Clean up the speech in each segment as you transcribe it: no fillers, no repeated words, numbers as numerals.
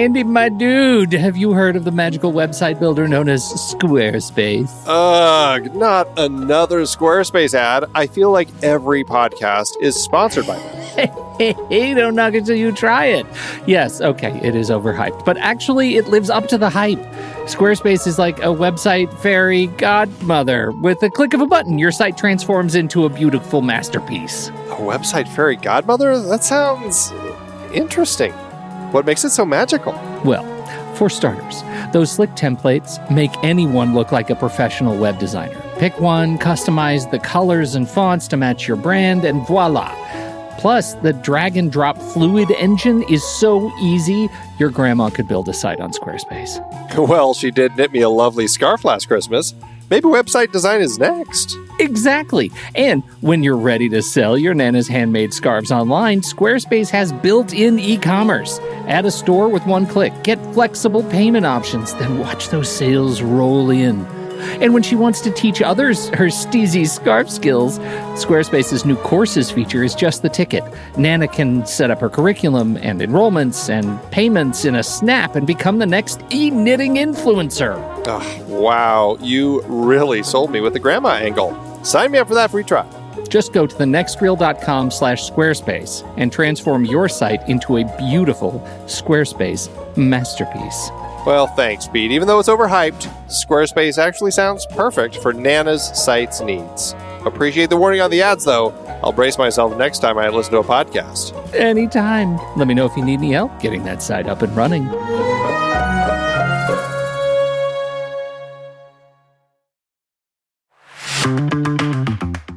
Andy, my dude, have you heard of the magical website builder known as Squarespace? Ugh, not another Squarespace ad. I feel like every podcast is sponsored by them. Hey, don't knock it till you try it. Yes, okay, it is overhyped, but actually it lives up to the hype. Squarespace is like a website fairy godmother. With a click of a button, your site transforms into a beautiful masterpiece. A website fairy godmother? That sounds interesting. What makes it so magical? Well, for starters, those slick templates make anyone look like a professional web designer. Pick one, customize the colors and fonts to match your brand, and voila. Plus, the drag and drop fluid engine is so easy, your grandma could build a site on Squarespace. Well, she did knit me a lovely scarf last Christmas. Maybe website design is next. Exactly. And when you're ready to sell your Nana's handmade scarves online, Squarespace has built-in e-commerce. Add a store with one click. Get flexible payment options. Then watch those sales roll in. And when she wants to teach others her steezy scarf skills, Squarespace's new courses feature is just the ticket. Nana can set up her curriculum and enrollments and payments in a snap and become the next e-knitting influencer. Oh, wow, you really sold me with the grandma angle. Sign me up for that free trial. Just go to thenextreel.com/Squarespace and transform your site into a beautiful Squarespace masterpiece. Well, thanks, Pete. Even though it's overhyped, Squarespace actually sounds perfect for Nana's site's needs. Appreciate the warning on the ads, though. I'll brace myself next time I listen to a podcast. Anytime. Let me know if you need any help getting that site up and running.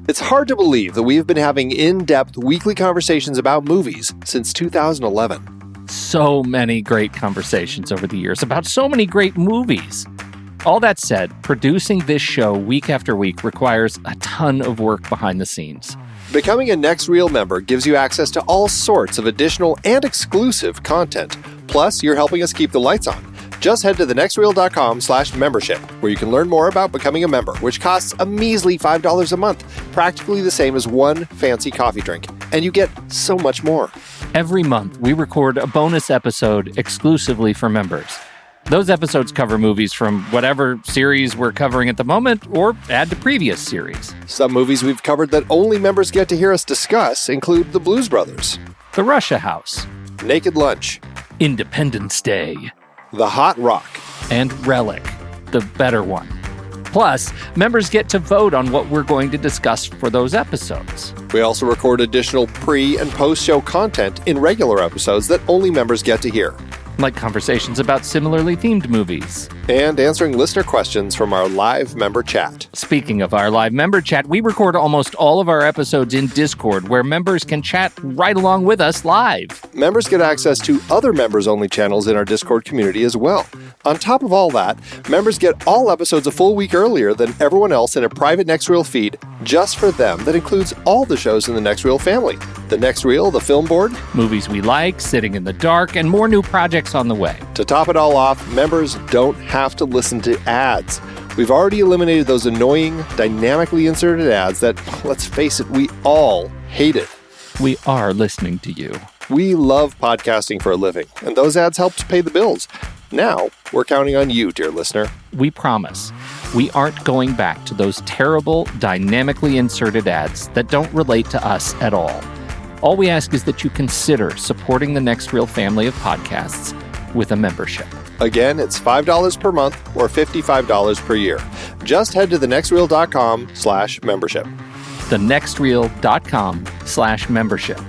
It's hard to believe that we have been having in-depth weekly conversations about movies since 2011. So many great conversations over the years about so many great movies. All that said, producing this show week after week requires a ton of work behind the scenes. Becoming a Next Reel member gives you access to all sorts of additional and exclusive content. Plus, you're helping us keep the lights on. Just head to thenextreel.com/membership, where you can learn more about becoming a member, which costs a measly $5 a month, practically the same as one fancy coffee drink. And you get so much more. Every month, we record a bonus episode exclusively for members. Those episodes cover movies from whatever series we're covering at the moment or add to previous series. Some movies we've covered that only members get to hear us discuss include The Blues Brothers, The Russia House, Naked Lunch, Independence Day, The Hot Rock, and Relic, the better one. Plus, members get to vote on what we're going to discuss for those episodes. We also record additional pre- and post-show content in regular episodes that only members get to hear. Like conversations about similarly themed movies. And answering listener questions from our live member chat. Speaking of our live member chat, we record almost all of our episodes in Discord, where members can chat right along with us live. Members get access to other members-only channels in our Discord community as well. On top of all that, members get all episodes a full week earlier than everyone else in a private Next Reel feed just for them that includes all the shows in the Next Reel family. The Next Reel, the Film Board, movies we like, Sitting in the Dark, and more new projects on the way. To top it all off, members don't have to listen to ads. We've already eliminated those annoying, dynamically inserted ads that, let's face it, we all hated. We are listening to you. We love podcasting for a living, and those ads helped pay the bills. Now, we're counting on you, dear listener. We promise we aren't going back to those terrible, dynamically inserted ads that don't relate to us at all. All we ask is that you consider supporting the Next Reel family of podcasts with a membership. Again, it's $5 per month or $55 per year. Just head to thenextreel.com/membership. thenextreel.com/membership.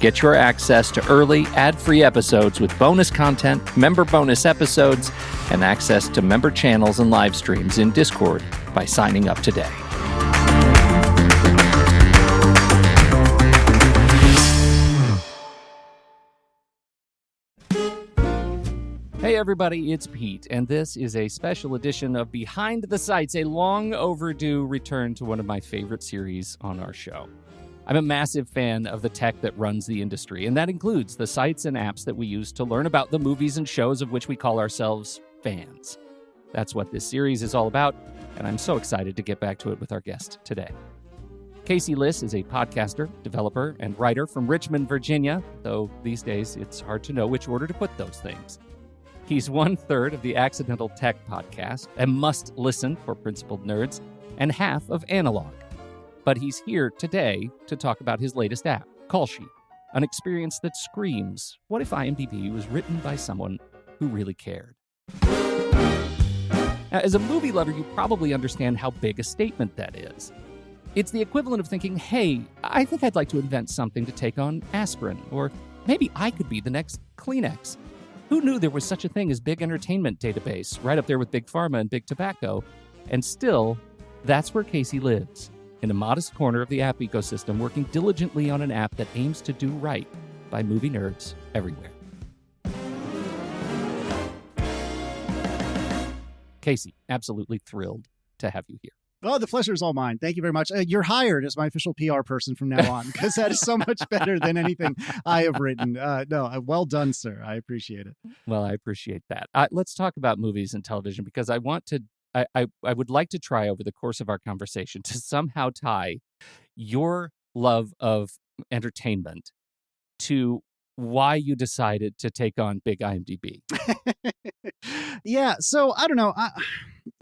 Get your access to early, ad-free episodes with bonus content, member bonus episodes, and access to member channels and live streams in Discord by signing up today. Hey everybody, it's Pete, and this is a special edition of Behind the Sites, a long overdue return to one of my favorite series on our show. I'm a massive fan of the tech that runs the industry, and that includes the sites and apps that we use to learn about the movies and shows of which we call ourselves fans. That's what this series is all about, and I'm so excited to get back to it with our guest today. Casey Liss is a podcaster, developer, and writer from Richmond, Virginia, though these days it's hard to know which order to put those things. He's 1/3 of the Accidental Tech podcast, a must listen for principled nerds, and half of Analog. But he's here today to talk about his latest app, Callsheet, an experience that screams, what if IMDb was written by someone who really cared? Now, as a movie lover, you probably understand how big a statement that is. It's the equivalent of thinking, hey, I think I'd like to invent something to take on aspirin, or maybe I could be the next Kleenex. Who knew there was such a thing as big entertainment database, right up there with Big Pharma and Big Tobacco? And still, that's where Casey lives, in a modest corner of the app ecosystem, working diligently on an app that aims to do right by movie nerds everywhere. Casey, absolutely thrilled to have you here. Oh, the pleasure is all mine. Thank you very much. You're hired as my official PR person from now on, because that is so much better than anything I have written. Well done, sir. I appreciate it. Well, I appreciate that. Let's talk about movies and television, because I would like to try over the course of our conversation to somehow tie your love of entertainment to why you decided to take on Big IMDb. Yeah, so I don't know.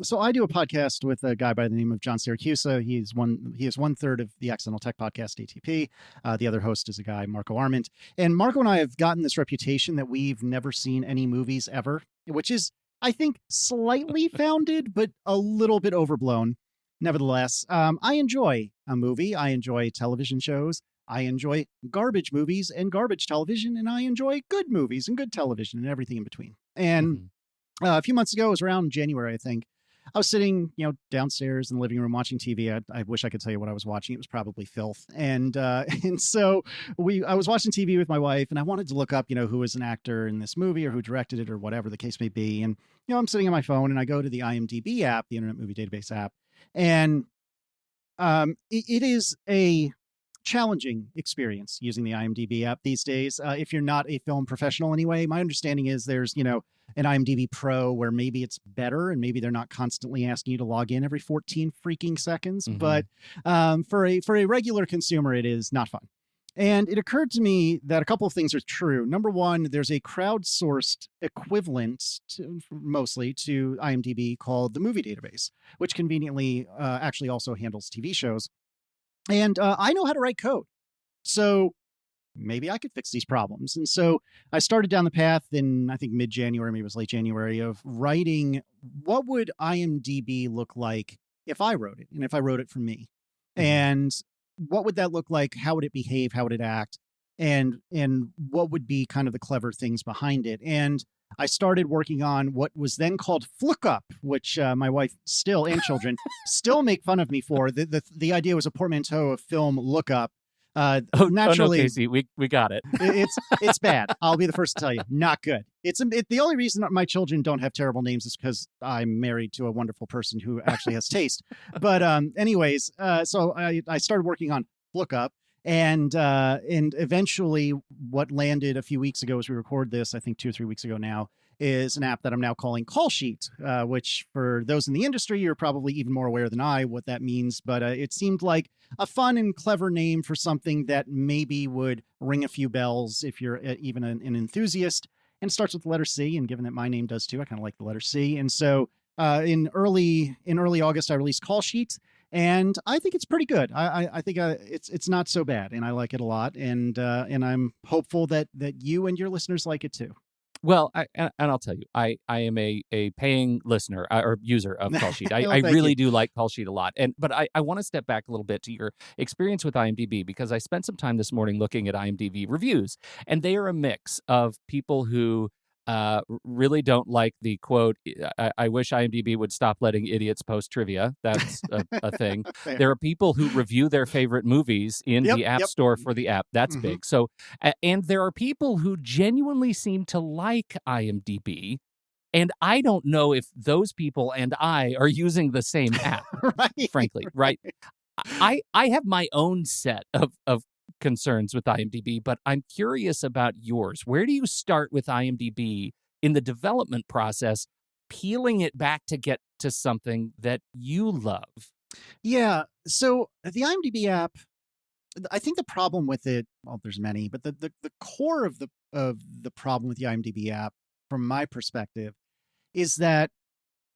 So I do a podcast with a guy by the name of John Siracusa. He is 1/3 of the Accidental Tech podcast, ATP. The other host is a guy, Marco Arment. And Marco and I have gotten this reputation that we've never seen any movies ever, which is, I think, slightly founded, but a little bit overblown. Nevertheless, I enjoy a movie. I enjoy television shows. I enjoy garbage movies and garbage television, and I enjoy good movies and good television and everything in between. And a few months ago, it was around January, I think, I was sitting, downstairs in the living room watching TV. I wish I could tell you what I was watching. It was probably filth. And so I was watching TV with my wife, and I wanted to look up, who was an actor in this movie or who directed it or whatever the case may be. And, I'm sitting on my phone and I go to the IMDb app, the Internet Movie Database app. And it is a challenging experience using the IMDb app these days. If you're not a film professional anyway, my understanding is there's, an IMDb Pro where maybe it's better and maybe they're not constantly asking you to log in every 14 freaking seconds. Mm-hmm. But for a regular consumer, it is not fun. And it occurred to me that a couple of things are true. Number one, there's a crowdsourced equivalent mostly to IMDb called the Movie Database, which conveniently actually also handles TV shows. And I know how to write code. So maybe I could fix these problems. And so I started down the path in, I think, mid-January, maybe it was late January, of writing what would IMDb look like if I wrote it and if I wrote it for me. Mm-hmm. And what would that look like? How would it behave? How would it act? And what would be kind of the clever things behind it? And I started working on what was then called Flookup, which my wife and children still make fun of me for. The idea was a portmanteau of film lookup. Naturally, no, Casey, we got it. It's bad. I'll be the first to tell you, not good. The only reason that my children don't have terrible names is because I'm married to a wonderful person who actually has taste. But anyways, so I started working on Flookup. And eventually what landed a few weeks ago as we record this, I think 2 or 3 weeks ago now, is an app that I'm now calling Callsheet, which for those in the industry, you're probably even more aware than I what that means. But it seemed like a fun and clever name for something that maybe would ring a few bells if you're even an enthusiast. And it starts with the letter C. And given that my name does too, I kind of like the letter C. And so in early August, I released Callsheet. And I think it's pretty good. I think it's not so bad, and I like it a lot. And I'm hopeful that you and your listeners like it too. Well, I'll tell you, I am a paying listener or user of Callsheet. I really do like Callsheet a lot. But I want to step back a little bit to your experience with IMDb, because I spent some time this morning looking at IMDb reviews, and they are a mix of people who really don't like the quote, I wish IMDb would stop letting idiots post trivia. That's a thing. There are people who review their favorite movies in the App Store for the app. That's big. So, and there are people who genuinely seem to like IMDb. And I don't know if those people and I are using the same app, frankly, right? I have my own set of concerns with IMDb, but I'm curious about yours. Where do you start with IMDb in the development process, peeling it back to get to something that you love? Yeah. So the IMDb app, I think the problem with it, well, there's many, but the core of the problem with the IMDb app from my perspective, is that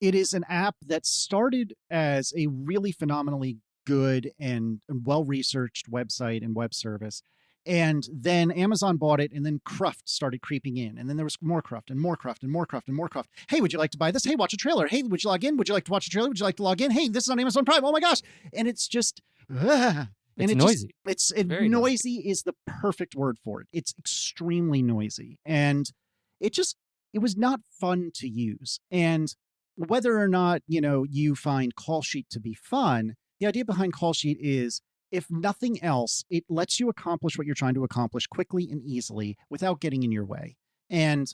it is an app that started as a really phenomenally good and well-researched website and web service. And then Amazon bought it, and then Cruft started creeping in. And then there was more Cruft and more Cruft and more Cruft and more Cruft. Hey, would you like to buy this? Hey, watch a trailer. Hey, would you log in? Would you like to watch a trailer? Would you like to log in? Hey, this is on Amazon Prime. Oh my gosh. And it's just, and it's noisy. Very noisy is the perfect word for it. It's extremely noisy. And it was not fun to use. And whether or not, you find Callsheet to be fun, the idea behind Callsheet is, if nothing else, it lets you accomplish what you're trying to accomplish quickly and easily without getting in your way. And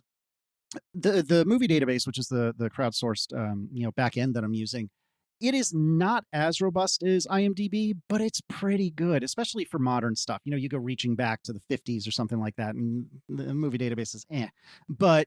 the movie database, which is the crowdsourced, back end that I'm using, it is not as robust as IMDb, but it's pretty good, especially for modern stuff. You go reaching back to the 50s or something like that, and the movie database is But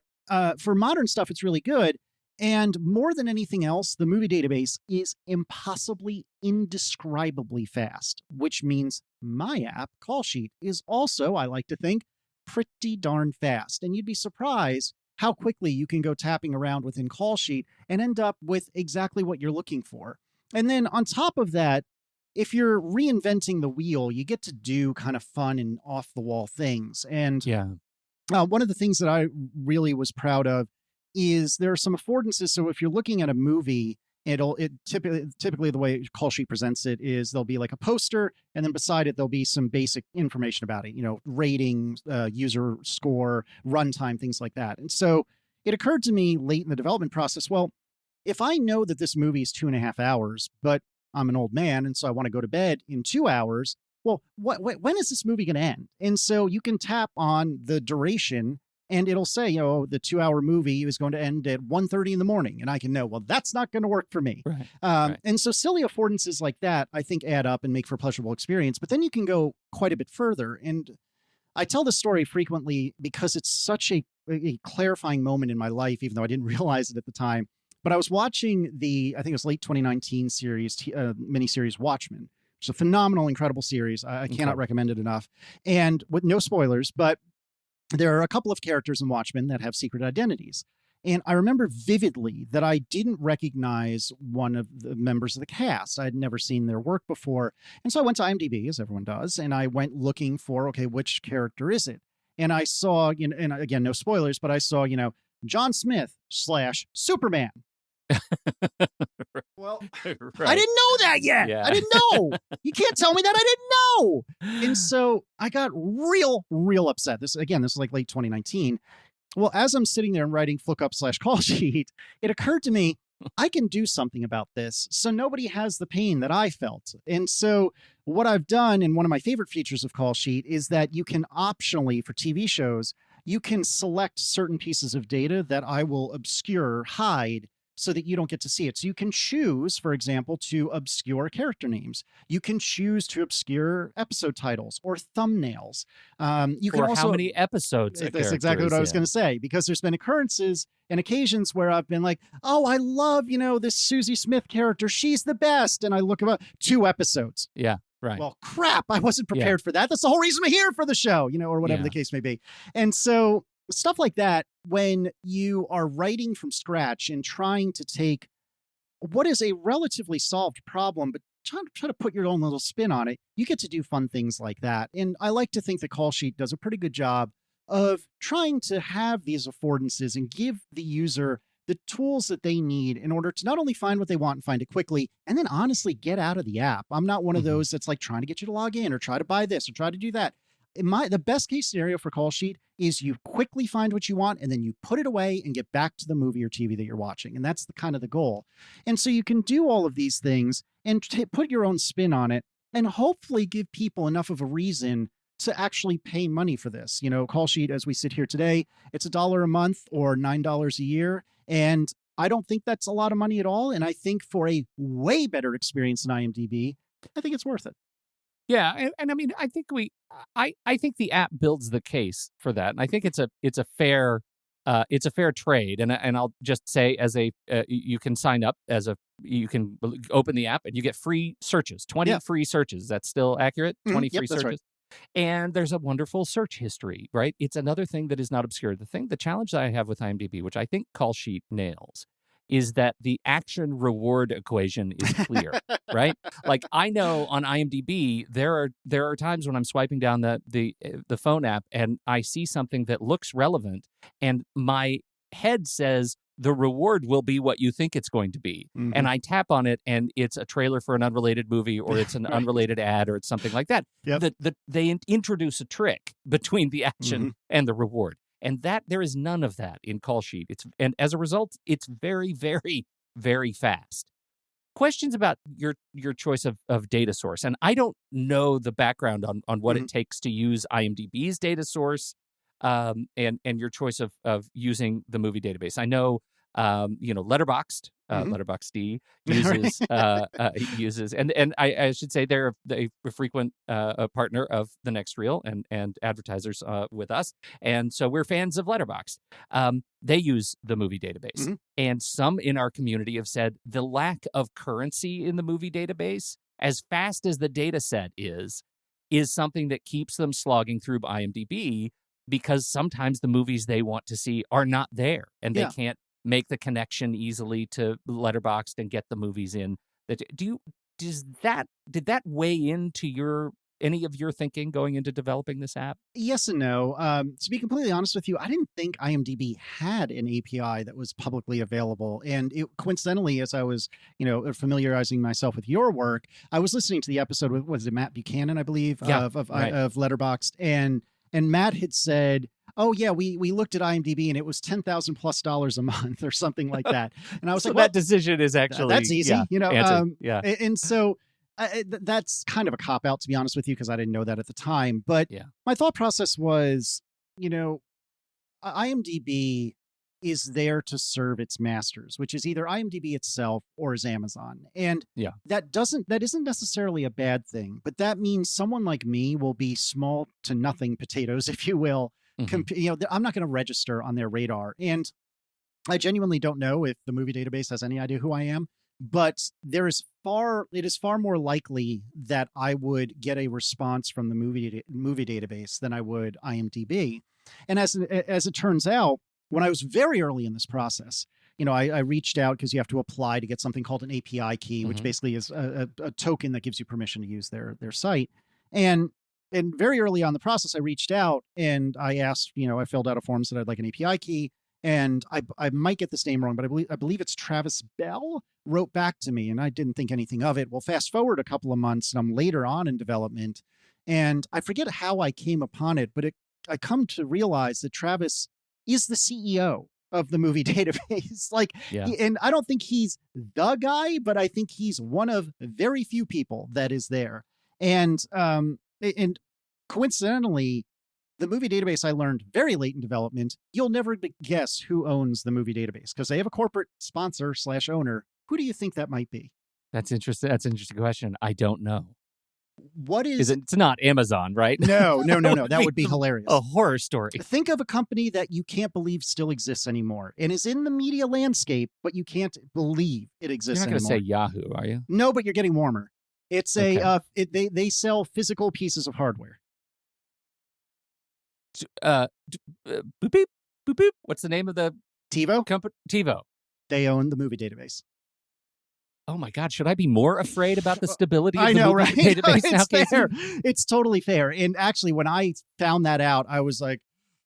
for modern stuff, it's really good. And more than anything else, the movie database is impossibly, indescribably fast, which means my app, Callsheet, is also, I like to think, pretty darn fast. And you'd be surprised how quickly you can go tapping around within Callsheet and end up with exactly what you're looking for. And then on top of that, if you're reinventing the wheel, you get to do kind of fun and off-the-wall things. And one of the things that I really was proud of is there are some affordances. So if you're looking at a movie, typically the way Callsheet presents it is there'll be like a poster, and then beside it there'll be some basic information about it, rating, user score, runtime, things like that. And so it occurred to me late in the development process, well, if I know that this movie is 2.5 hours, but I'm an old man and so I want to go to bed in 2 hours, well, when is this movie going to end? And so you can tap on the duration, and it'll say, the 2-hour movie is going to end at 1:30 in the morning. And I can know, well, that's not going to work for me. Right. And so silly affordances like that, I think, add up and make for a pleasurable experience. But then you can go quite a bit further. And I tell this story frequently because it's such a clarifying moment in my life, even though I didn't realize it at the time. But I was watching I think it was late 2019 miniseries Watchmen. It's a phenomenal, incredible series. I cannot recommend it enough. And with no spoilers, but there are a couple of characters in Watchmen that have secret identities. And I remember vividly that I didn't recognize one of the members of the cast. I had never seen their work before. And so I went to IMDb, as everyone does, and I went looking for, okay, which character is it? And I saw, and again, no spoilers, but I saw, John Smith / Superman. Well, right. I didn't know that yet. Yeah. I didn't know. You can't tell me that I didn't know. And so I got real upset. This is like late 2019. Well, as I'm sitting there and writing Flookup / Callsheet, it occurred to me, I can do something about this so nobody has the pain that I felt. And so what I've done, and one of my favorite features of Callsheet, is that you can optionally, for TV shows, you can select certain pieces of data that I will obscure, hide, so that you don't get to see it. So you can choose, for example, to obscure character names. You can choose to obscure episode titles or thumbnails. You can also, how many episodes. That's exactly what I was going to say, because there's been occurrences and occasions where I've been like, oh, I love, this Susie Smith character. She's the best. And I look about 2 episodes. Yeah. Right. Well, crap, I wasn't prepared for that. That's the whole reason I'm here for the show, or whatever the case may be. And so stuff like that, when you are writing from scratch and trying to take what is a relatively solved problem, but try to put your own little spin on it, you get to do fun things like that. And I like to think that Callsheet does a pretty good job of trying to have these affordances and give the user the tools that they need in order to not only find what they want and find it quickly, and then honestly get out of the app. I'm not one of those that's like trying to get you to log in or try to buy this or try to do that. The best case scenario for Callsheet is you quickly find what you want and then you put it away and get back to the movie or TV that you're watching. And that's the kind of the goal. And so you can do all of these things and put your own spin on it and hopefully give people enough of a reason to actually pay money for this. Callsheet, as we sit here today, it's $1 a month or $9 a year. And I don't think that's a lot of money at all. And I think for a way better experience than IMDb, I think it's worth it. Yeah, and I mean, I think I think the app builds the case for that, and I think it's a fair trade. And I'll just say, you can sign up you can open the app and you get free searches, 20 free searches. That's still accurate. 20 free searches. Right. And there's a wonderful search history, right? It's another thing that is not obscure. The challenge that I have with IMDb, which I think Callsheet nails, is that the action reward equation is clear, right? Like I know on IMDb there are times when I'm swiping down the phone app and I see something that looks relevant, and my head says the reward will be what you think it's going to be. Mhm. And I tap on it and it's a trailer for an unrelated movie, or it's an Right. unrelated ad, or it's something like that. Yep. They introduce a trick between the action and the reward. And that there is none of that in Callsheet. And as a result, it's very, very, very fast. Questions about your choice of data source. And I don't know the background on what it takes to use IMDb's data source, and your choice of using the movie database. I know Letterboxd, Letterboxd uses and I should say they're a frequent a partner of The Next Reel and advertisers with us, and so we're fans of Letterboxd. They use the movie database, and some in our community have said the lack of currency in the movie database, as fast as the data set is something that keeps them slogging through IMDb, because sometimes the movies they want to see are not there, and they can't make the connection easily to Letterboxd and get the movies in. Did that weigh into any of your thinking going into developing this app? Yes and no. To be completely honest with you, I didn't think IMDb had an API that was publicly available. And coincidentally, as I was, familiarizing myself with your work, I was listening to the episode with, was it Matt Buchanan, I believe, of Letterboxd, and Matt had said, "Oh yeah, we looked at IMDb and it was $10,000+ a month or something like that." And I was So like, "Well, that decision is actually that's easy, answered. And so that's kind of a cop out, to be honest with you, because I didn't know that at the time. But my thought process was, IMDb is there to serve its masters, which is either IMDb itself or is Amazon. And that isn't necessarily a bad thing, but that means someone like me will be small to nothing potatoes, if you will. I'm not going to register on their radar. And I genuinely don't know if the movie database has any idea who I am, but it is far more likely that I would get a response from the movie database than I would IMDb. And as it turns out, when I was very early in this process, I reached out because you have to apply to get something called an API key, which basically is a token that gives you permission to use their site. And very early on in the process, I reached out and I asked, I filled out a form, said I'd like an API key. And I might get this name wrong, but I believe it's Travis Bell wrote back to me, and I didn't think anything of it. Well, fast forward a couple of months, and I'm later on in development, and I forget how I came upon it, but I come to realize that Travis is the CEO of the movie database. And I don't think he's the guy, but I think he's one of very few people that is there. And coincidentally, the movie database, I learned very late in development, you'll never guess who owns the movie database because they have a corporate sponsor / owner. Who do you think that might be? That's interesting. That's an interesting question. I don't know. What is it? It's not Amazon, right? No. That would be hilarious. A horror story. Think of a company that you can't believe still exists anymore and is in the media landscape, but you can't believe it exists anymore. You're not going to say Yahoo, are you? No, but you're getting warmer. It's they sell physical pieces of hardware. Boop beep, boop beep. What's the name of the TiVo company? TiVo. They own the movie database. Oh my God! Should I be more afraid about the stability of the movie right? database now, fair. It's totally fair. And actually, when I found that out, I was like,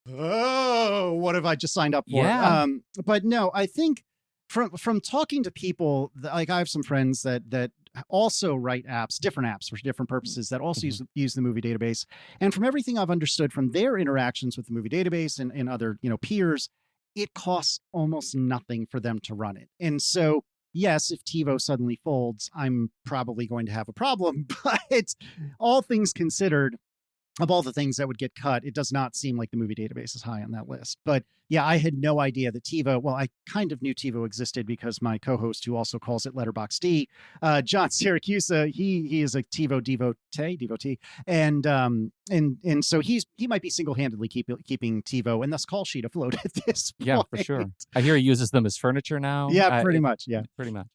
"Oh, what have I just signed up for?" Yeah. But no, I think from talking to people, like I have some friends that also write apps, different apps for different purposes that also use the movie database. And from everything I've understood from their interactions with the movie database and other, peers, it costs almost nothing for them to run it. And so, yes, if TiVo suddenly folds, I'm probably going to have a problem, but all things considered, of all the things that would get cut, it does not seem like the movie database is high on that list. But yeah, I had no idea that TiVo, well, I kind of knew TiVo existed because my co-host, who also calls it Letterboxd, John Siracusa, he is a TiVo devotee. And so he might be single-handedly keeping TiVo and thus Callsheet afloat at this point. Yeah, for sure. I hear he uses them as furniture now. Yeah, pretty much. Yeah. Pretty much.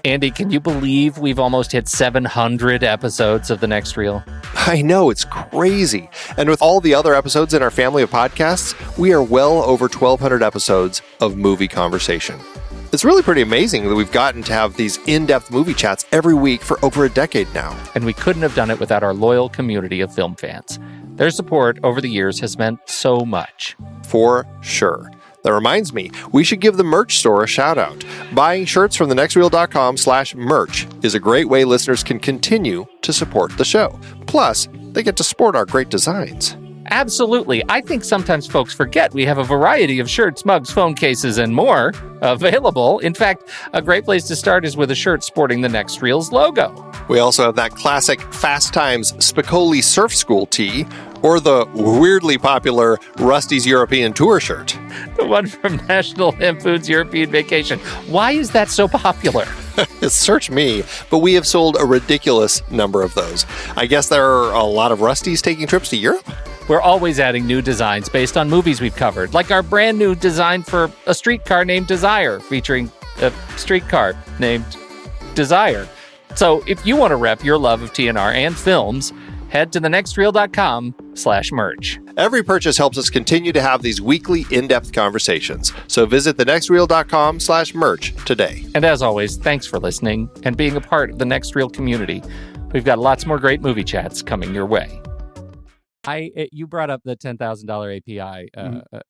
Andy, can you believe we've almost hit 700 episodes of The Next Reel? I know, it's crazy. And with all the other episodes in our family of podcasts, we are well over 1,200 episodes of movie conversation. It's really pretty amazing that we've gotten to have these in-depth movie chats every week for over a decade now. And we couldn't have done it without our loyal community of film fans. Their support over the years has meant so much. For sure. That reminds me, we should give the merch store a shout out. Buying shirts from thenextreel.com/merch is a great way listeners can continue to support the show. Plus, they get to sport our great designs. Absolutely. I think sometimes folks forget we have a variety of shirts, mugs, phone cases, and more available. In fact, a great place to start is with a shirt sporting the Next Reel's logo. We also have that classic Fast Times Spicoli Surf School tee, or the weirdly popular Rusty's European Tour shirt. The one from National Lampoon's European Vacation. Why is that so popular? Search me, but we have sold a ridiculous number of those. I guess there are a lot of Rustys taking trips to Europe? We're always adding new designs based on movies we've covered, like our brand new design for a streetcar named Desire, featuring a streetcar named Desire. So if you want to rep your love of TNR and films, head to thenextreel.com/merch. Every purchase helps us continue to have these weekly in-depth conversations. So visit thenextreel.com/merch today. And as always, thanks for listening and being a part of the Next Reel community. We've got lots more great movie chats coming your way. You brought up the $10,000 API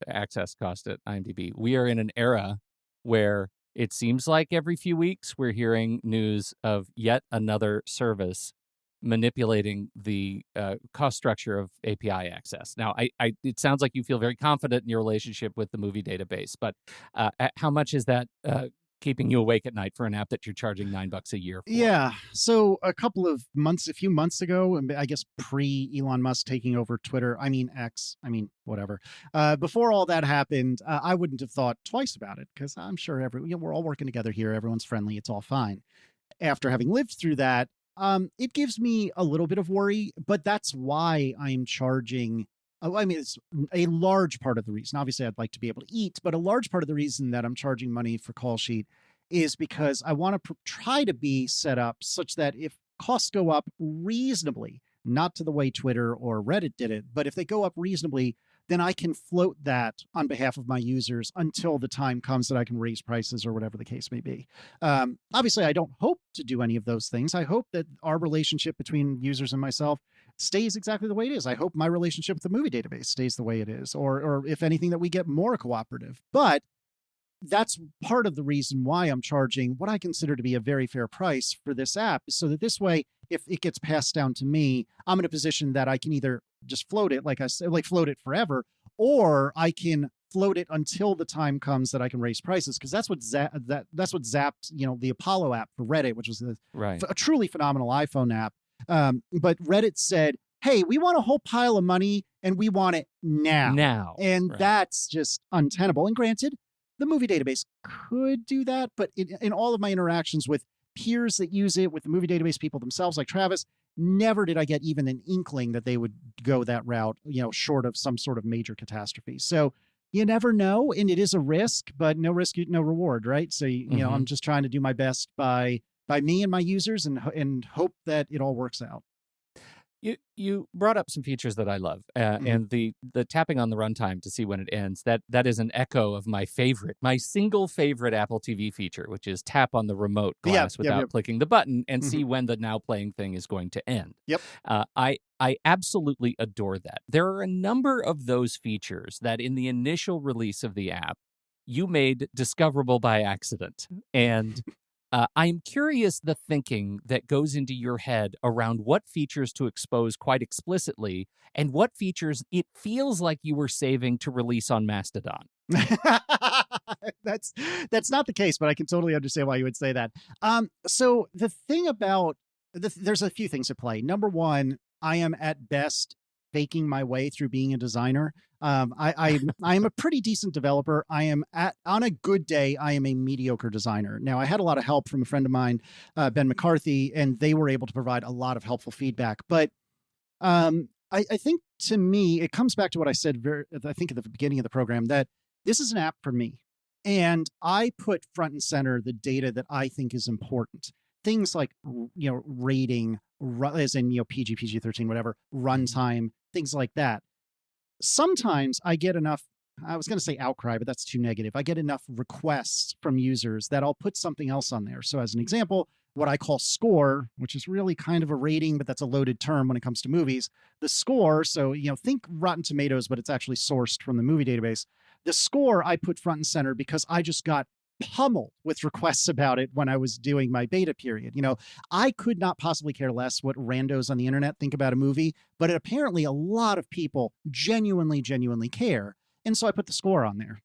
access cost at IMDb. We are in an era where it seems like every few weeks we're hearing news of yet another service manipulating the cost structure of API access. Now, it sounds like you feel very confident in your relationship with the movie database, but how much is that keeping you awake at night for an app that you're charging $9 a year for? Yeah. So a few months ago, I guess pre-Elon Musk taking over Twitter, X, whatever. Before all that happened, I wouldn't have thought twice about it because I'm sure we're all working together here. Everyone's friendly. It's all fine. After having lived through that, it gives me a little bit of worry, but that's why I'm charging. It's a large part of the reason. Obviously, I'd like to be able to eat, but a large part of the reason that I'm charging money for Callsheet is because I want to try to be set up such that if costs go up reasonably, not to the way Twitter or Reddit did it, but if they go up reasonably, then I can float that on behalf of my users until the time comes that I can raise prices or whatever the case may be. Obviously, I don't hope to do any of those things. I hope that our relationship between users and myself stays exactly the way it is. I hope my relationship with the movie database stays the way it is, or if anything, that we get more cooperative. But that's part of the reason why I'm charging what I consider to be a very fair price for this app, so that this way, if it gets passed down to me, I'm in a position that I can either just float it, like I said, like float it forever, or I can float it until the time comes that I can raise prices. Because that's what zapped, the Apollo app for Reddit, which was a truly phenomenal iPhone app. But Reddit said, hey, we want a whole pile of money and we want it now. And that's just untenable. And granted, the movie database could do that, but in all of my interactions with peers that use it, with the movie database people themselves, like Travis, never did I get even an inkling that they would go that route, short of some sort of major catastrophe. So you never know, and it is a risk, but no risk, no reward, right? So, I'm just trying to do my best by me and my users and hope that it all works out. You brought up some features that I love, and the tapping on the runtime to see when it ends. That is an echo of my single favorite Apple TV feature, which is tap on the remote glass without clicking the button and see when the now playing thing is going to end. Yep. I absolutely adore that. There are a number of those features that in the initial release of the app, you made discoverable by accident. And I'm curious the thinking that goes into your head around what features to expose quite explicitly and what features it feels like you were saving to release on Mastodon. That's not the case, but I can totally understand why you would say that. So the thing about there's a few things at play. Number one, I am at best faking my way through being a designer. I am a pretty decent developer. On a good day, I am a mediocre designer. Now, I had a lot of help from a friend of mine, Ben McCarthy, and they were able to provide a lot of helpful feedback. But I think to me, it comes back to what I said, I think at the beginning of the program, that this is an app for me. And I put front and center the data that I think is important. Things like, rating, as in, PG, PG-13, whatever, runtime, things like that. Sometimes I get enough, I was going to say outcry, but that's too negative. I get enough requests from users that I'll put something else on there. So as an example, what I call score, which is really kind of a rating, but that's a loaded term when it comes to movies. The score, so, think Rotten Tomatoes, but it's actually sourced from the movie database. The score I put front and center because I just got pummeled with requests about it when I was doing my beta period. I could not possibly care less what randos on the internet think about a movie, but apparently a lot of people genuinely care. And so I put the score on there.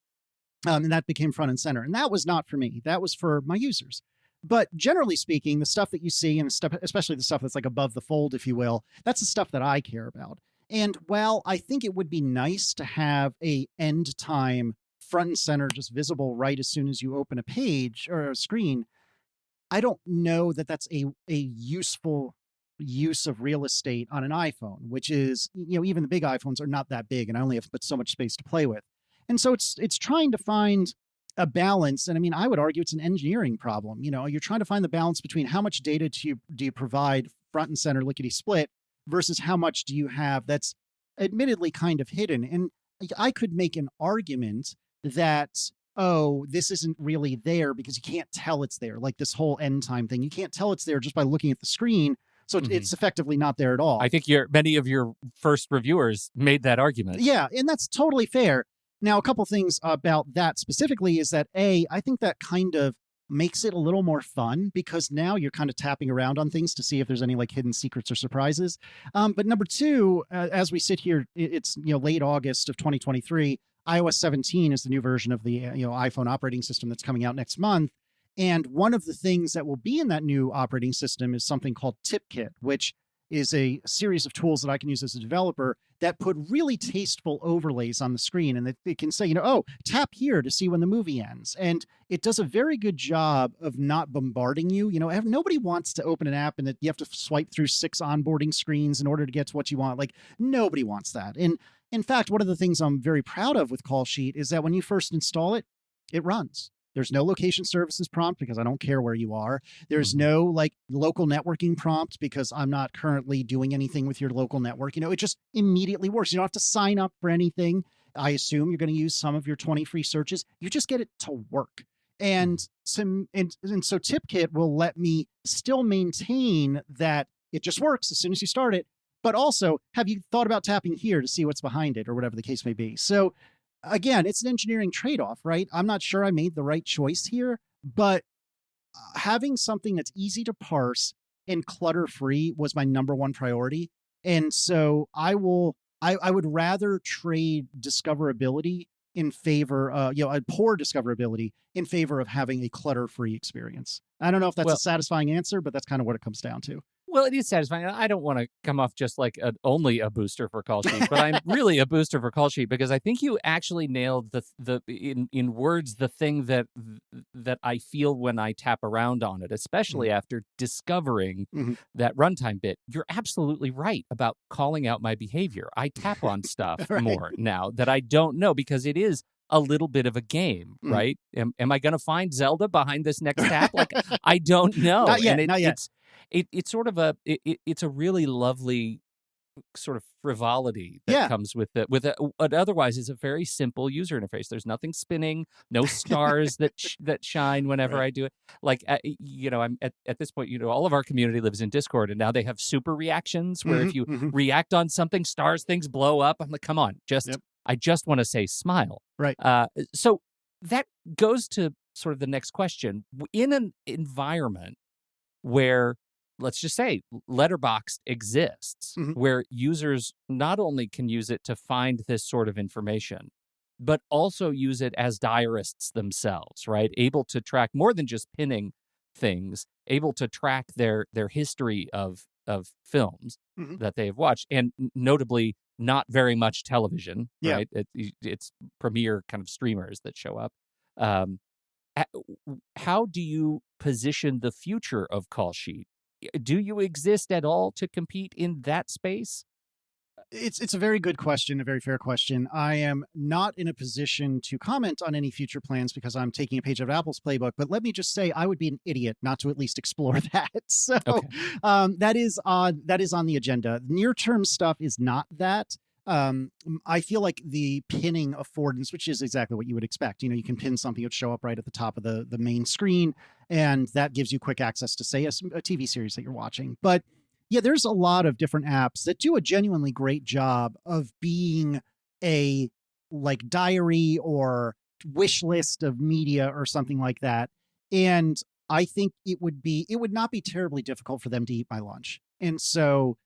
And that became front and center. And that was not for me. That was for my users. But generally speaking, the stuff that you see, and stuff, especially the stuff that's like above the fold, if you will, that's the stuff that I care about. And while I think it would be nice to have a end time front and center, just visible right as soon as you open a page or a screen, I don't know that that's a useful use of real estate on an iPhone, which is, even the big iPhones are not that big, and I only have but so much space to play with. And so it's trying to find a balance. And I mean, I would argue it's an engineering problem. You're trying to find the balance between how much data do you provide front and center lickety split versus how much do you have that's admittedly kind of hidden. And I could make an argument that, oh, this isn't really there because you can't tell it's there. Like this whole end time thing, you can't tell it's there just by looking at the screen. So it's effectively not there at all. I think many of your first reviewers made that argument. Yeah, and that's totally fair. Now, a couple things about that specifically is that, I think that kind of makes it a little more fun because now you're kind of tapping around on things to see if there's any like hidden secrets or surprises. But number two, as we sit here, it's late August of 2023. iOS 17 is the new version of the iPhone operating system that's coming out next month. And one of the things that will be in that new operating system is something called TipKit, which is a series of tools that I can use as a developer that put really tasteful overlays on the screen. And that it can say, tap here to see when the movie ends. And it does a very good job of not bombarding you. Nobody wants to open an app and that you have to swipe through 6 onboarding screens in order to get to what you want. Like, nobody wants that. And in fact, one of the things I'm very proud of with Callsheet is that when you first install it, it runs. There's no location services prompt because I don't care where you are. There's no like local networking prompt because I'm not currently doing anything with your local network. It just immediately works. You don't have to sign up for anything. I assume you're going to use some of your 20 free searches. You just get it to work. And so TipKit will let me still maintain that it just works as soon as you start it. But also, have you thought about tapping here to see what's behind it or whatever the case may be? So again, it's an engineering trade-off, right? I'm not sure I made the right choice here, but having something that's easy to parse and clutter-free was my number one priority. And so I would rather trade discoverability in favor, a poor discoverability in favor of having a clutter-free experience. I don't know if that's a satisfying answer, but that's kind of what it comes down to. Well, it is satisfying. I don't want to come off just like only a booster for Callsheet, but I'm really a booster for Callsheet because I think you actually nailed in words the thing that I feel when I tap around on it, especially after discovering that runtime bit. You're absolutely right about calling out my behavior. I tap on stuff more now that I don't know because it is a little bit of a game, right? Am I going to find Zelda behind this next tap? Like, I don't know. Not yet. Not yet. It's sort of it's a really lovely sort of frivolity that comes with it. What otherwise is a very simple user interface. There's nothing spinning, no stars that shine whenever I do it. Like I'm at this point, all of our community lives in Discord, and now they have super reactions where if you react on something, things blow up. I'm like, come on, I just want to say smile. Right. So that goes to sort of the next question. In an environment where, let's just say, Letterboxd exists, where users not only can use it to find this sort of information, but also use it as diarists themselves, right? Able to track more than just pinning things, able to track their history of films that they have watched, and notably not very much television, right? It's premier kind of streamers that show up. How do you position the future of Callsheet? Do you exist at all to compete in that space? It's a very good question, a very fair question. I am not in a position to comment on any future plans because I'm taking a page out of Apple's playbook. But let me just say, I would be an idiot not to at least explore that. So Okay. that is on the agenda. Near term stuff is not that. I feel like the pinning affordance, which is exactly what you would expect. You can pin something, it would show up right at the top of the main screen, and that gives you quick access to, say, a TV series that you're watching. But yeah, there's a lot of different apps that do a genuinely great job of being a like diary or wish list of media or something like that. And I think it would not be terribly difficult for them to eat my lunch. And so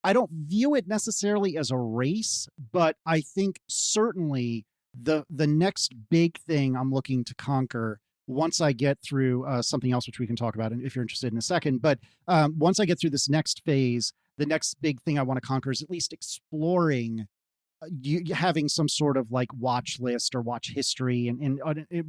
I don't view it necessarily as a race, but I think certainly the next big thing I'm looking to conquer once I get through something else, which we can talk about if you're interested in a second. But once I get through this next phase, the next big thing I want to conquer is at least exploring having some sort of like watch list or watch history. And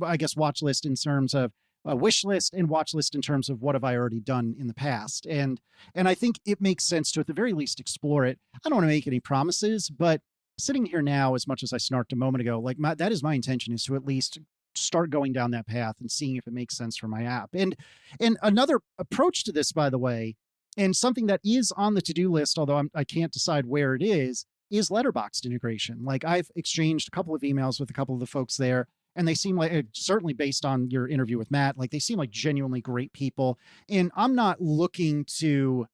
I guess watch list in terms of a wish list and watch list in terms of what have I already done in the past. And I think it makes sense to at the very least explore it. I don't want to make any promises, but sitting here now, as much as I snarked a moment ago, like that is my intention, is to at least start going down that path and seeing if it makes sense for my app. And another approach to this, by the way, and something that is on the to-do list, although I can't decide where it is Letterboxd integration. Like I've exchanged a couple of emails with a couple of the folks there, and they seem like, certainly based on your interview with Matt, like they seem like genuinely great people. And I'm not looking to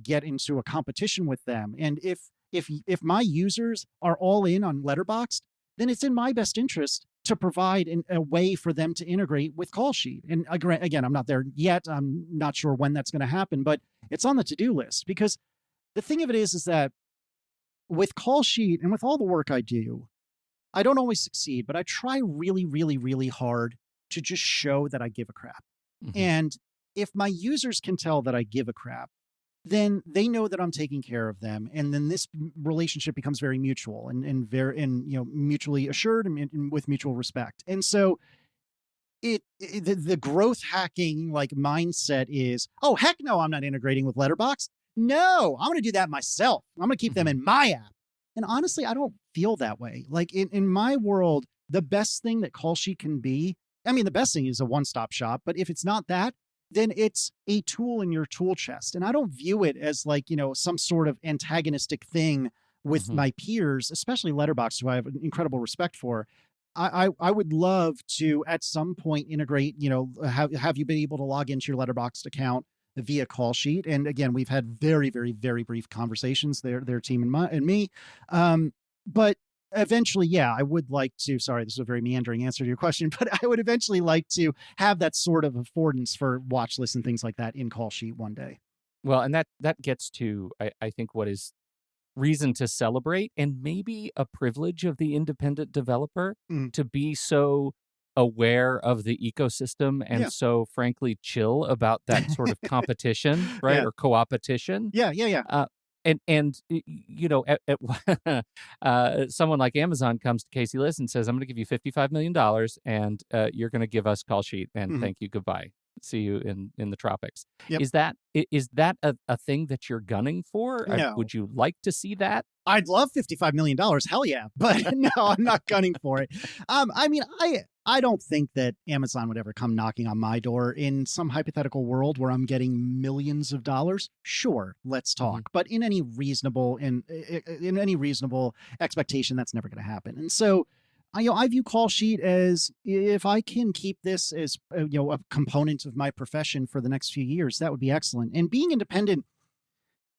get into a competition with them. And if my users are all in on Letterboxd, then it's in my best interest to provide a way for them to integrate with Callsheet. And again, I'm not there yet. I'm not sure when that's going to happen, but it's on the to-do list, because the thing of it is that with Callsheet and with all the work I do, I don't always succeed, but I try really, really, really hard to just show that I give a crap. Mm-hmm. And if my users can tell that I give a crap, then they know that I'm taking care of them. And then this relationship becomes very mutual and mutually assured and with mutual respect. And so the growth hacking like mindset is, oh, heck no, I'm not integrating with Letterboxd. No, I'm going to do that myself. I'm going to keep them in my app. And honestly, I don't feel that way. Like in my world, the best thing that Callsheet can be, I mean, the best thing is a one-stop shop, but if it's not that, then it's a tool in your tool chest. And I don't view it as like, some sort of antagonistic thing with my peers, especially Letterboxd, who I have an incredible respect for. I would love to at some point integrate, have you been able to log into your Letterboxd account via Callsheet? And again, we've had very, very, very brief conversations, their team and me. But eventually, yeah, I would like to, sorry, this is a very meandering answer to your question, but I would eventually like to have that sort of affordance for watch lists and things like that in Callsheet one day. Well, and that gets to, I think, what is reason to celebrate, and maybe a privilege of the independent developer to be so aware of the ecosystem and so frankly chill about that sort of competition, right? Or co-opetition. Yeah. And someone like Amazon comes to Casey Liss and says, I'm going to give you $55 million and you're going to give us Callsheet, and thank you, goodbye. See you in the tropics. Yep. Is that a thing that you're gunning for? No. Would you like to see that? I'd love $55 million. Hell yeah. But no, I'm not gunning for it. I mean, I don't think that Amazon would ever come knocking on my door in some hypothetical world where I'm getting millions of dollars. Sure, let's talk. But in any reasonable expectation, that's never going to happen. And so, I view Callsheet as, if I can keep this as a component of my profession for the next few years, that would be excellent. And being independent,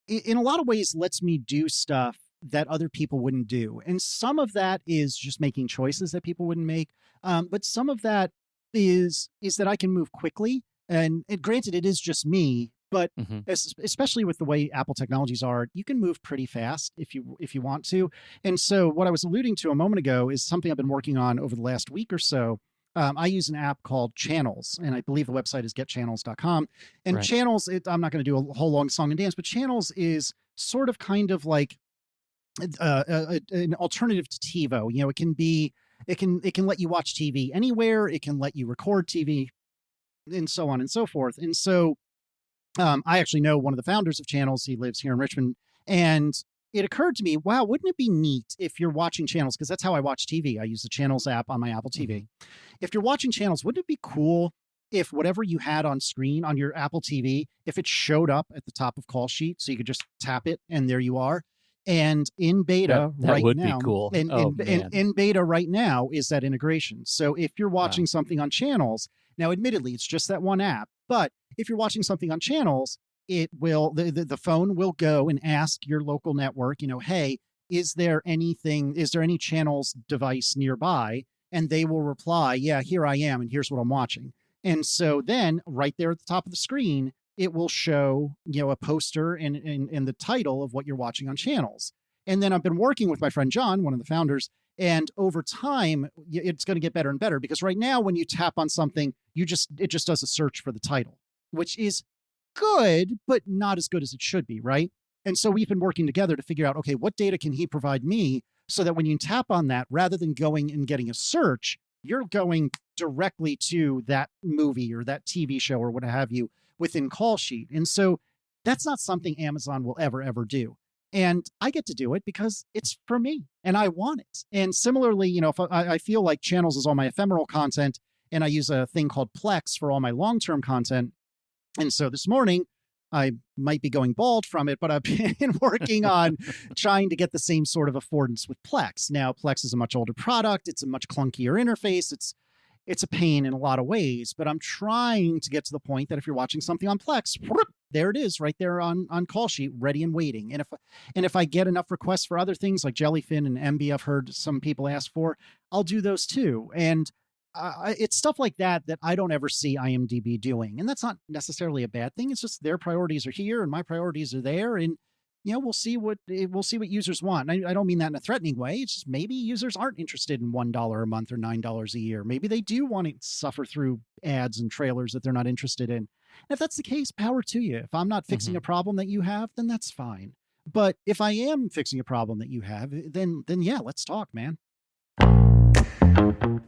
in a lot of ways, lets me do stuff that other people wouldn't do. And some of that is just making choices that people wouldn't make. But some of that is that I can move quickly. And granted, it is just me, but especially with the way Apple technologies are, you can move pretty fast if you want to. And so what I was alluding to a moment ago is something I've been working on over the last week or so. I use an app called Channels, and I believe the website is getchannels.com. And Channels, I'm not going to do a whole long song and dance, but Channels is sort of kind of like an alternative to TiVo. It can let you watch TV anywhere. It can let you record TV, and so on and so forth. And so I actually know one of the founders of Channels. He lives here in Richmond, and it occurred to me, wow, wouldn't it be neat if you're watching channels? Because that's how I watch TV. I use the Channels app on my Apple TV. If you're watching channels, wouldn't it be cool if whatever you had on screen on your Apple TV, if it showed up at the top of Callsheet, so you could just tap it and there you are? And in beta that right would now, be cool. in beta right now is that integration. So if you're watching something on channels, now admittedly it's just that one app, but if you're watching something on channels, it will the phone will go and ask your local network, hey, is there any channels device nearby? And they will reply, yeah, here I am, and here's what I'm watching. And so then right there at the top of the screen, it will show, a poster and the title of what you're watching on channels. And then I've been working with my friend John, one of the founders, and over time, it's going to get better and better, because right now when you tap on something, it just does a search for the title, which is good, but not as good as it should be, right? And so we've been working together to figure out, okay, what data can he provide me so that when you tap on that, rather than going and getting a search, you're going directly to that movie or that TV show or what have you within Callsheet. And so that's not something Amazon will ever do. And I get to do it because it's for me and I want it. And similarly, if I feel like channels is all my ephemeral content and I use a thing called Plex for all my long-term content. And so this morning, I might be going bald from it, but I've been working on trying to get the same sort of affordance with Plex. Now, Plex is a much older product. It's a much clunkier interface. It's a pain in a lot of ways, but I'm trying to get to the point that if you're watching something on Plex, there it is right there on Callsheet, ready and waiting. And if I get enough requests for other things like Jellyfin and MB, I've heard some people ask for, I'll do those too. And it's stuff like that I don't ever see IMDb doing. And that's not necessarily a bad thing. It's just their priorities are here and my priorities are there. And, we'll see what users want. I don't mean that in a threatening way. It's just maybe users aren't interested in $1 a month or $9 a year. Maybe they do want to suffer through ads and trailers that they're not interested in. And if that's the case, power to you. If I'm not fixing a problem that you have, then that's fine. But if I am fixing a problem that you have, then yeah, let's talk, man.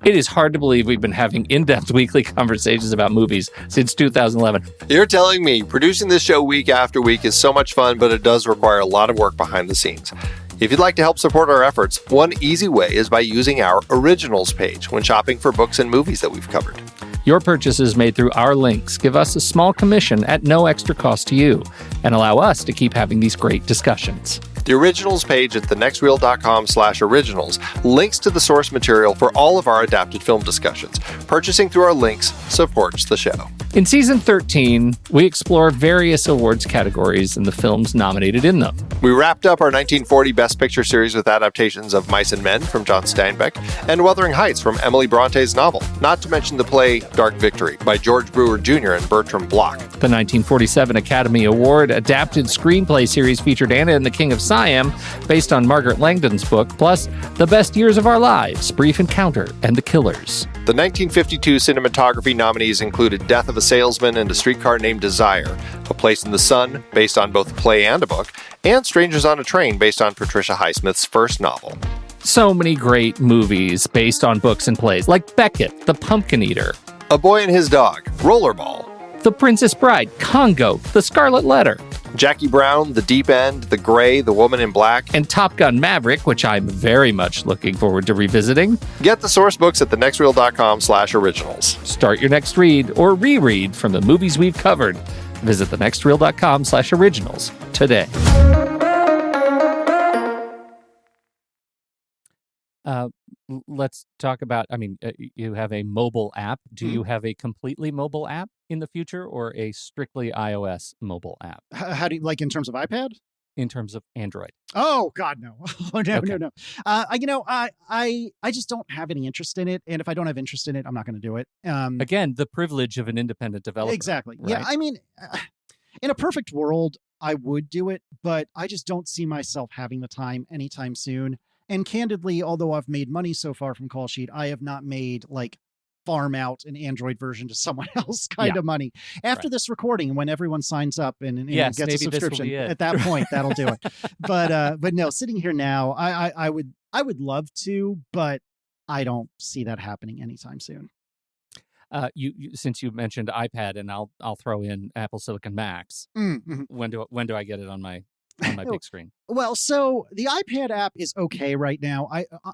It is hard to believe we've been having in-depth weekly conversations about movies since 2011. You're telling me producing this show week after week is so much fun, but it does require a lot of work behind the scenes. If you'd like to help support our efforts, one easy way is by using our Originals page when shopping for books and movies that we've covered. Your purchases made through our links give us a small commission at no extra cost to you and allow us to keep having these great discussions. The Originals page at thenextreel.com/originals links to the source material for all of our adapted film discussions. Purchasing through our links supports the show. In Season 13, we explore various awards categories and the films nominated in them. We wrapped up our 1940 Best Picture series with adaptations of Mice and Men from John Steinbeck and Wuthering Heights from Emily Bronte's novel, not to mention the play Dark Victory by George Brewer Jr. and Bertram Bloch. The 1947 Academy Award adapted screenplay series featured Anna and the King of Siam, based on Margaret Langdon's book, plus The Best Years of Our Lives, Brief Encounter, and The Killers. The 1952 cinematography nominees included Death of a Salesman and A Streetcar Named Desire, A Place in the Sun, based on both a play and a book, and Strangers on a Train, based on Patricia Highsmith's first novel. So many great movies based on books and plays, like Beckett, The Pumpkin Eater, A Boy and His Dog, Rollerball, The Princess Bride, Congo, The Scarlet Letter, Jackie Brown, The Deep End, The Gray, The Woman in Black, and Top Gun Maverick, which I'm very much looking forward to revisiting. Get the source books at thenextreel.com/originals. Start your next read or reread from the movies we've covered. Visit thenextreel.com/originals today. Let's talk about, you have a mobile app. Do you have a completely mobile app in the future or a strictly iOS mobile app? How do you, like in terms of iPad? In terms of Android? Oh, God, no. Oh, no, Okay. no. I just don't have any interest in it. And if I don't have interest in it, I'm not going to do it. Again, the privilege of an independent developer. Exactly. Right? Yeah. In a perfect world, I would do it, but I just don't see myself having the time anytime soon. And candidly, although I've made money so far from Callsheet, I have not made farm out an Android version to someone else kind of money. After this recording, when everyone signs up and gets a subscription, at that point, that'll do it. But no, sitting here now, I would love to, but I don't see that happening anytime soon. You since you mentioned iPad, and I'll throw in Apple Silicon Macs. Mm-hmm. When do I get it on my on my big screen. Well, so the iPad app is okay right now.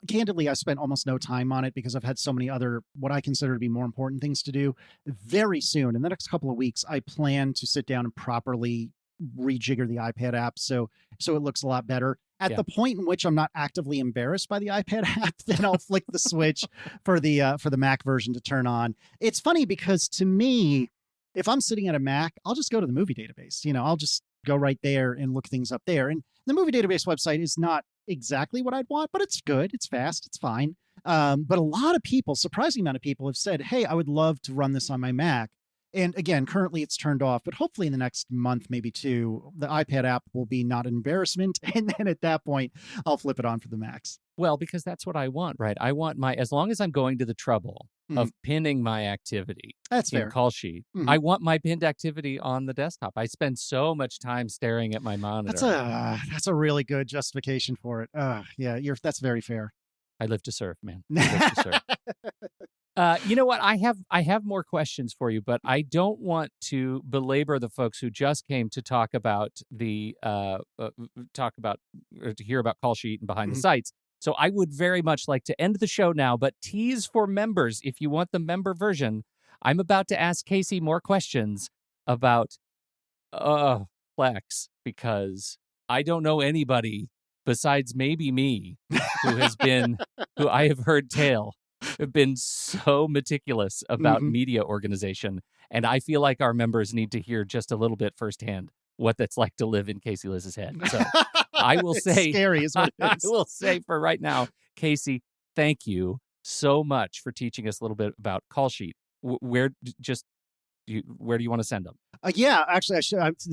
Candidly, I spent almost no time on it because I've had so many other, what I consider to be more important things to do. Very soon, in the next couple of weeks, I plan to sit down and properly rejigger the iPad app so it looks a lot better. At the point in which I'm not actively embarrassed by the iPad app, then I'll flick the switch for the Mac version to turn on. It's funny because to me, if I'm sitting at a Mac, I'll just go to the movie database. I'll just go right there and look things up there. And the movie database website is not exactly what I'd want, but it's good. It's fast. It's fine. But a lot of people, surprising amount of people have said, hey, I would love to run this on my Mac. And again, currently it's turned off, but hopefully in the next month, maybe two, the iPad app will be not an embarrassment. And then at that point, I'll flip it on for the Macs. Well, because that's what I want, right? I want as long as I'm going to the trouble of pinning my activity that's in fair. Callsheet, I want my pinned activity on the desktop. I spend so much time staring at my monitor. That's a really good justification for it. Yeah, that's very fair. I live to serve, man. I live to serve. You know what? I have more questions for you, but I don't want to belabor the folks who just came to talk about or to hear about Callsheet and behind the sites. So I would very much like to end the show now, but tease for members if you want the member version. I'm about to ask Casey more questions about Plex because I don't know anybody besides maybe me who I have heard tell have been so meticulous about media organization. And I feel like our members need to hear just a little bit firsthand what that's like to live in Casey Liss's head. So I will say, scary is what it is. I will say for right now, Casey, thank you so much for teaching us a little bit about Callsheet. Where do you want to send them? Yeah, actually,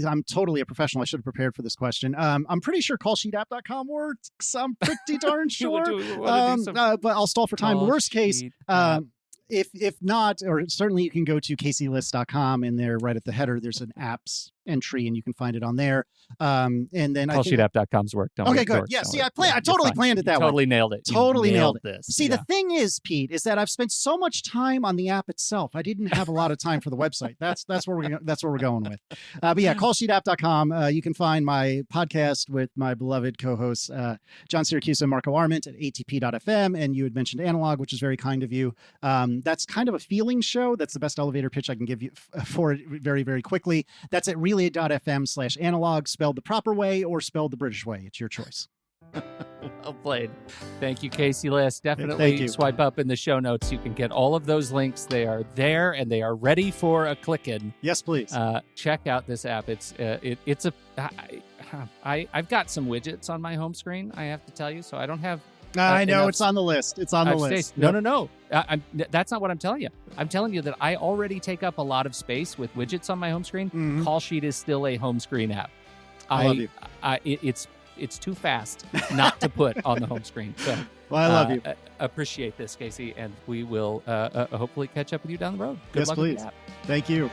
I'm totally a professional. I should have prepared for this question. I'm pretty sure callsheetapp.com works. I'm pretty darn sure. But I'll stall for time. Worst case, if not, or certainly you can go to caseyliss.com and there right at the header, there's an apps entry and you can find it on there. And then Callsheetapp.com's worked. Okay, good. Yeah, see, I totally planned it that way. Totally nailed it. Totally nailed it. This. See, the thing is, Pete, is that I've spent so much time on the app itself. I didn't have a lot of time for the website. That's where we're going with. But yeah, callsheetapp.com. You can find my podcast with my beloved co-hosts, John Syracuse and Marco Arment at atp.fm. And you had mentioned Analog, which is very kind of you. That's kind of a feeling show. That's the best elevator pitch I can give you for it very, very quickly. That's at relay.fm/analog, spelled the proper way or spelled the British way. It's your choice. Well played. Thank you, Casey Liss. Definitely swipe up in the show notes. You can get all of those links. They are there and they are ready for a click-in. Yes, please. Check out this app. I've got some widgets on my home screen, I have to tell you, so I don't have I know it's on the list. It's on the list. No. That's not what I'm telling you. I'm telling you that I already take up a lot of space with widgets on my home screen. Callsheet is still a home screen app. I love you. It's too fast not to put on the home screen. So, well, I love you. Appreciate this, Casey, and we will hopefully catch up with you down the road. Good luck please. with the app. Thank you.